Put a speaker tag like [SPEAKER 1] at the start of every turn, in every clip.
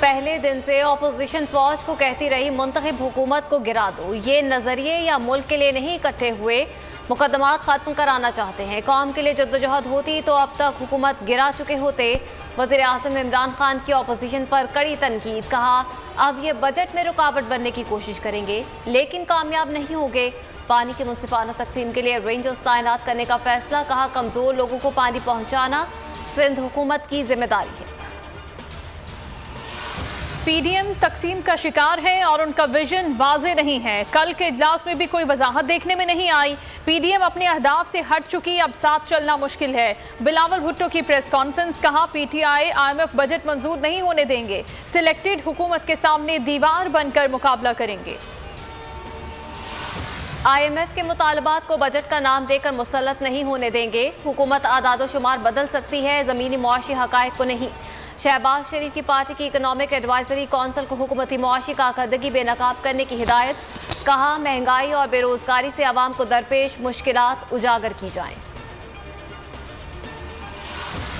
[SPEAKER 1] पहले दिन से ऑपोजिशन फौज को कहती रही मुंतखब हुकूमत को गिरा दो। ये नजरिए या मुल्क के लिए नहीं इकट्ठे हुए, मुकदमात खत्म कराना चाहते हैं। कौम के लिए जद्दोजहद होती तो अब तक हुकूमत गिरा चुके होते। वज़ीर आज़म इमरान खान की ऑपोजिशन पर कड़ी तनकीद। कहा अब ये बजट में रुकावट बनने की कोशिश करेंगे लेकिन कामयाब नहीं होंगे। पानी की मुनसिफाना तकसीम के लिए रेंजर्स तैनात करने का फैसला। कहा कमजोर लोगों को पानी पहुंचाना सिंध हुकूमत की जिम्मेदारी है।
[SPEAKER 2] पीडीएम तकसीम का शिकार है और उनका विजन वाज़ेह नहीं है। कल के इजलास में भी कोई वजाहत देखने में नहीं आई। पीडीएम अपने अहदाफ से हट चुकी, अब साथ चलना मुश्किल है। बिलावल भुट्टो की प्रेस कॉन्फ्रेंस। कहा पीटीआई आईएमएफ बजट मंजूर नहीं होने देंगे, सिलेक्टेड हुकूमत के सामने दीवार बनकर मुकाबला करेंगे।
[SPEAKER 1] आईएमएफ के मुतालबात को बजट का नाम देकर मुसल्लत नहीं होने देंगे। हुकूमत आदाद शुमार बदल सकती है, ज़मीनी मुआशी हकायक को नहीं। शहबाज शरीफ की पार्टी की इकोनॉमिक एडवाइजरी कौंसिल को हुकूमती मुआशी कारकर्दगी बेनकाब करने की हिदायत। कहा महंगाई और बेरोजगारी से आवाम को दरपेश मुश्किलात उजागर की जाएं।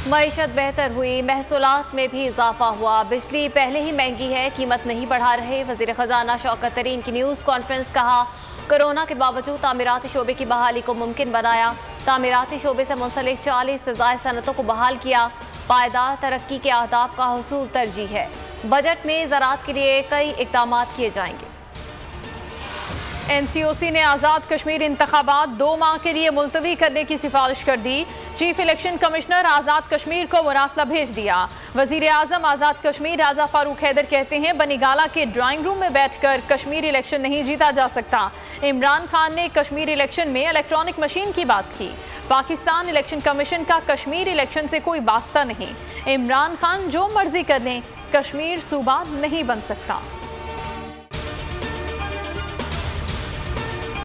[SPEAKER 1] मईशत बेहतर हुई, महसूलात में भी इजाफा हुआ। बिजली पहले ही महंगी है, कीमत नहीं बढ़ा रहे। वजीर खजाना शौकत तरीन की न्यूज़ कॉन्फ्रेंस। कहा कोरोना के बावजूद तामीराती शोबे की बहाली को मुमकिन बनाया। तामीराती शोबे से मुंसलिक 40 से ज़ायद सनतों को बहाल किया। पायदार तरक्की के अहदाफ का हुसूल तरजीह है। बजट में ज़राअत के लिए कई इक़दाम किए जाएंगे।
[SPEAKER 2] एनसीओसी ने आज़ाद कश्मीर इंतखाबात 2 माह के लिए मुलतवी करने की सिफारिश कर दी। Chief election commissioner Azad Kashmir को मुरासला भेज दिया। वज़ीर आज़म आज़ाद कश्मीर राजा फारूक हैदर कहते हैं बनीगाला के ड्राइंग रूम में बैठकर कश्मीर इलेक्शन नहीं जीता जा सकता। इमरान खान ने कश्मीर इलेक्शन में इलेक्ट्रॉनिक मशीन की बात की। पाकिस्तान इलेक्शन कमीशन का कश्मीर इलेक्शन से कोई वास्ता नहीं। इमरान खान जो मर्जी कर लें, कश्मीर सूबा नहीं बन सकता।